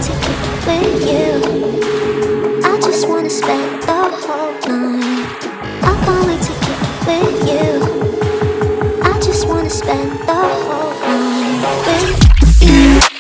to kick it with you. I just wanna spend the whole night. I can't wait to kick it with you. I just wanna spend the whole night with you.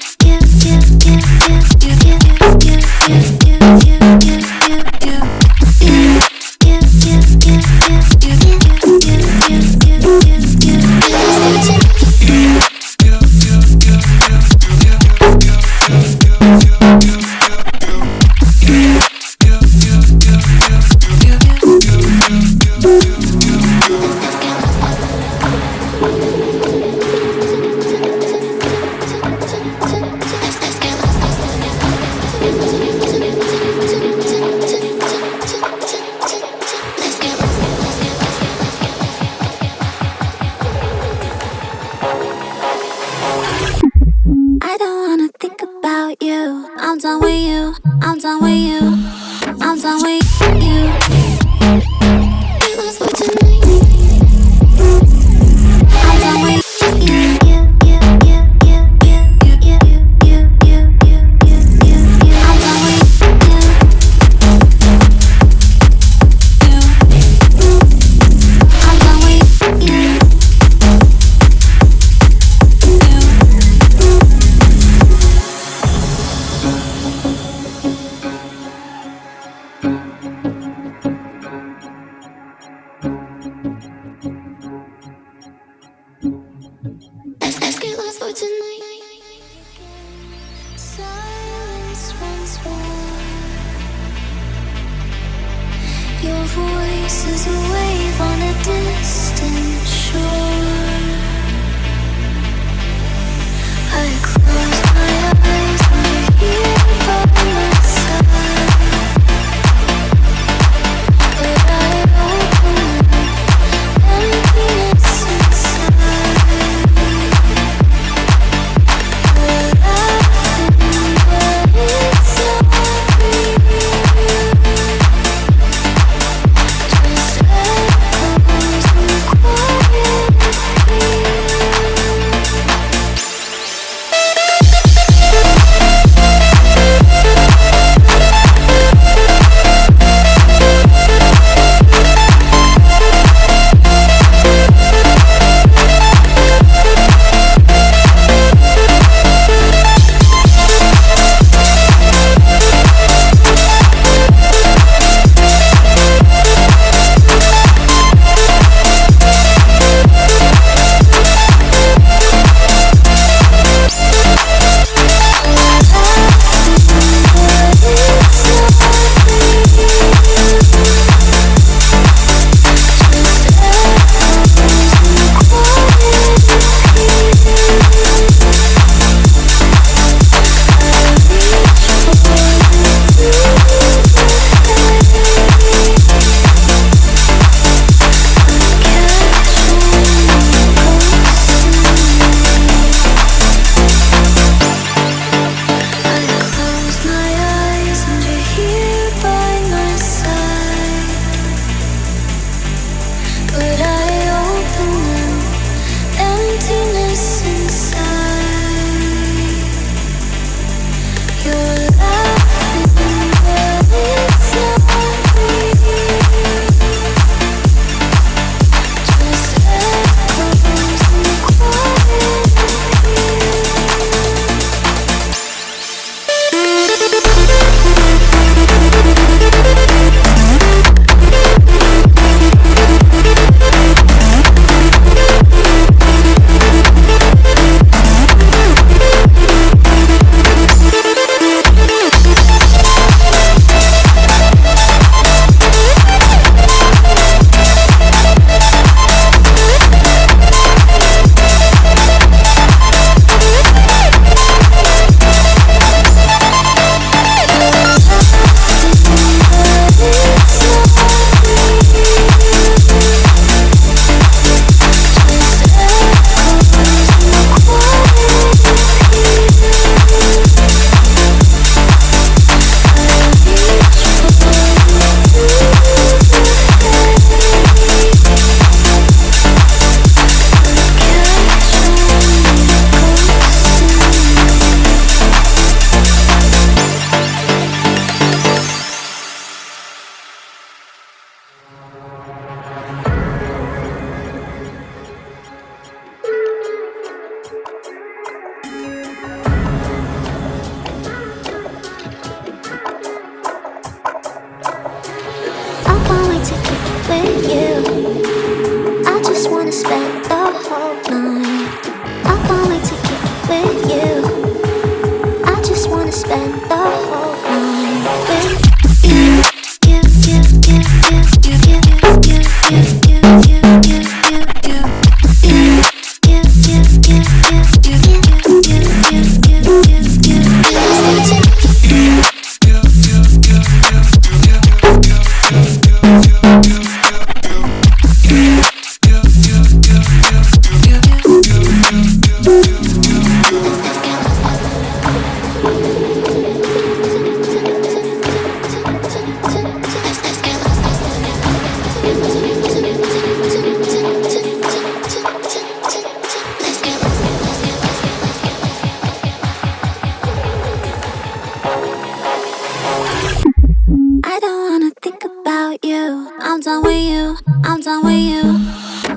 think about you. I'm done with you. I'm done with you.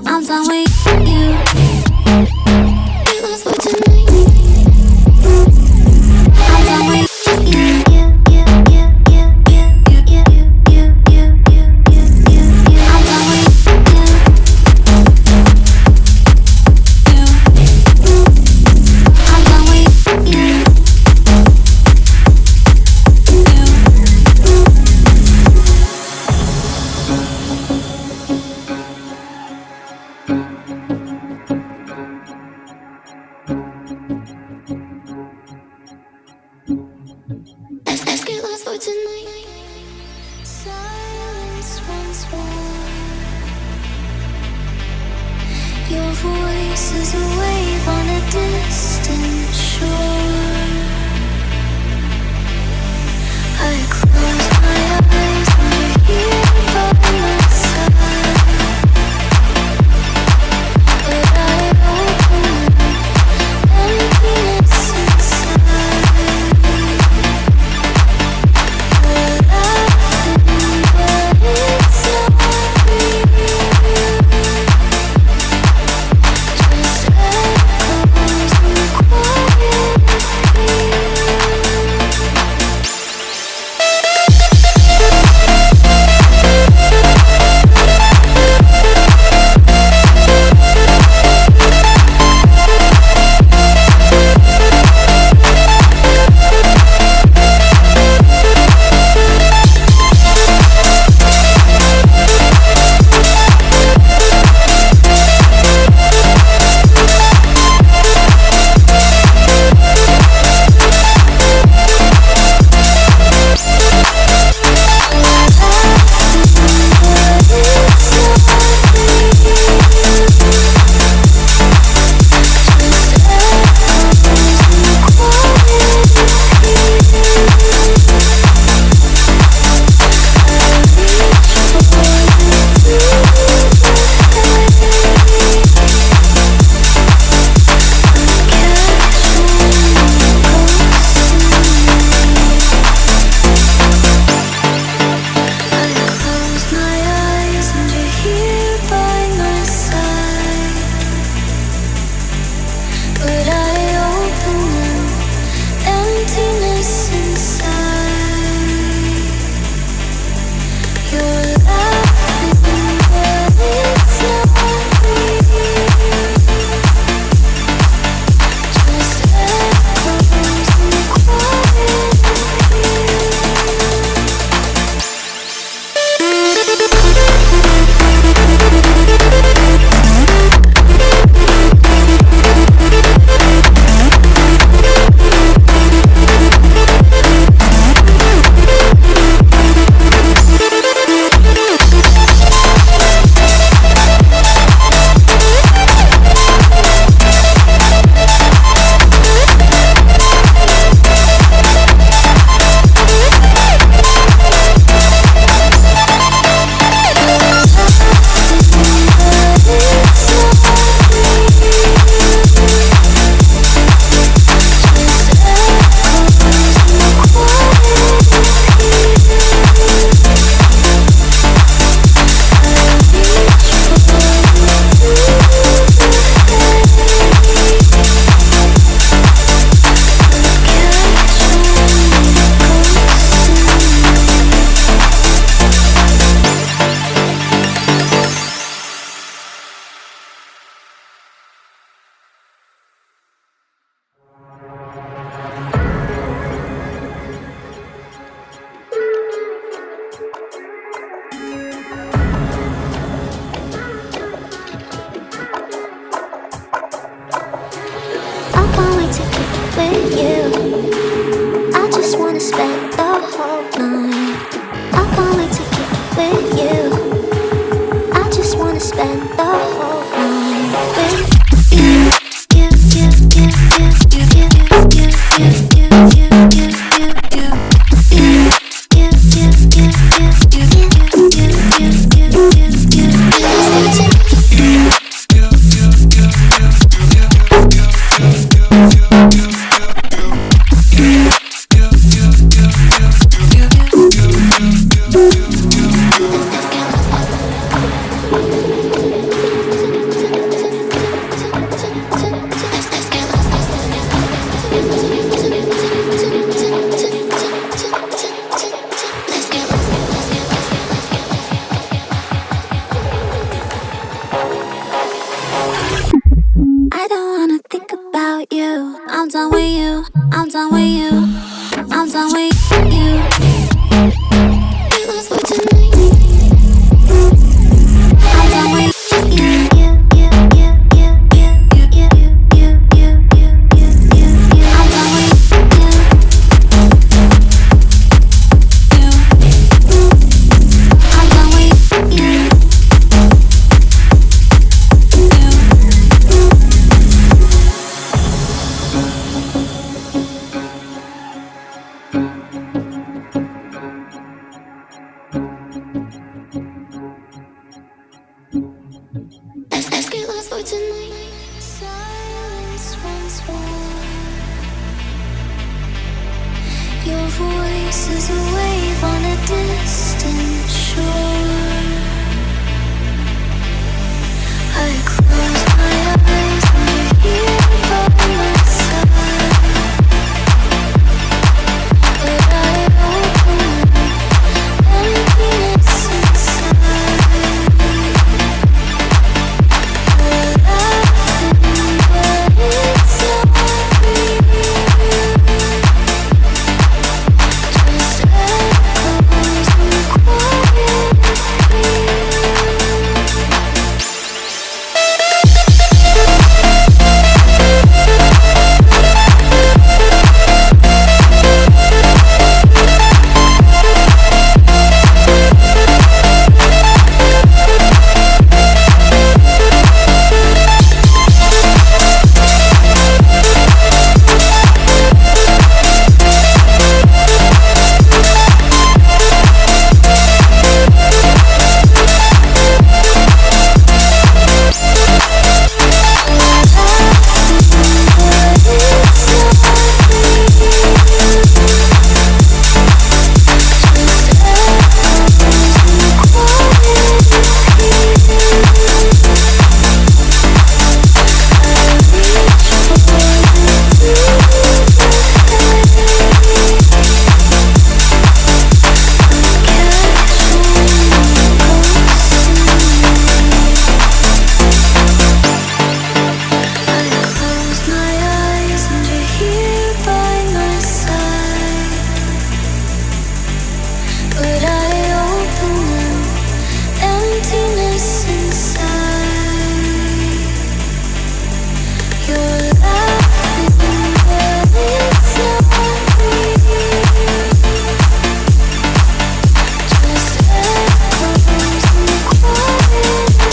I'm done with you. It was for tonight. I'm done with you. Let's get lost for tonight. Silence runs warm. Your voice is a wave on a distant shore. I close my eyes and you're here by my side. But I open up emptiness inside. You're laughing, but it's not real. Just echoes in the quiet. done with you. I'm done with you. We lost for tonight. I'm done with you. I'm done with you. I'm done with you. Let's get lost for tonight. Silence runs warm. Your voice is a wave on a distant shore. I close my eyes and you're here by my side. But I open them, emptiness inside. You're laughing, but it's not real. Just echoes and quiet appeal.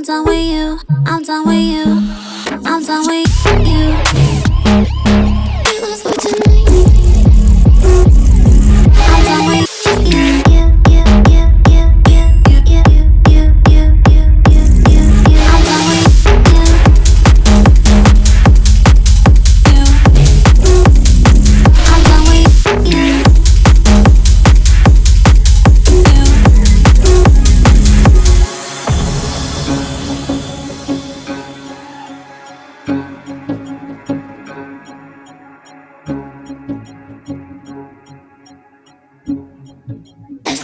done with you. I'm done with you. I'm done with you. Get lost for tonight. I'm done with you. I'm done with you. I'm done with you.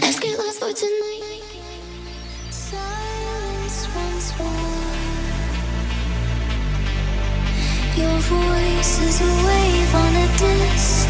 Let's get lost for tonight. Silence runs warm. Your voice is a wave on a disc.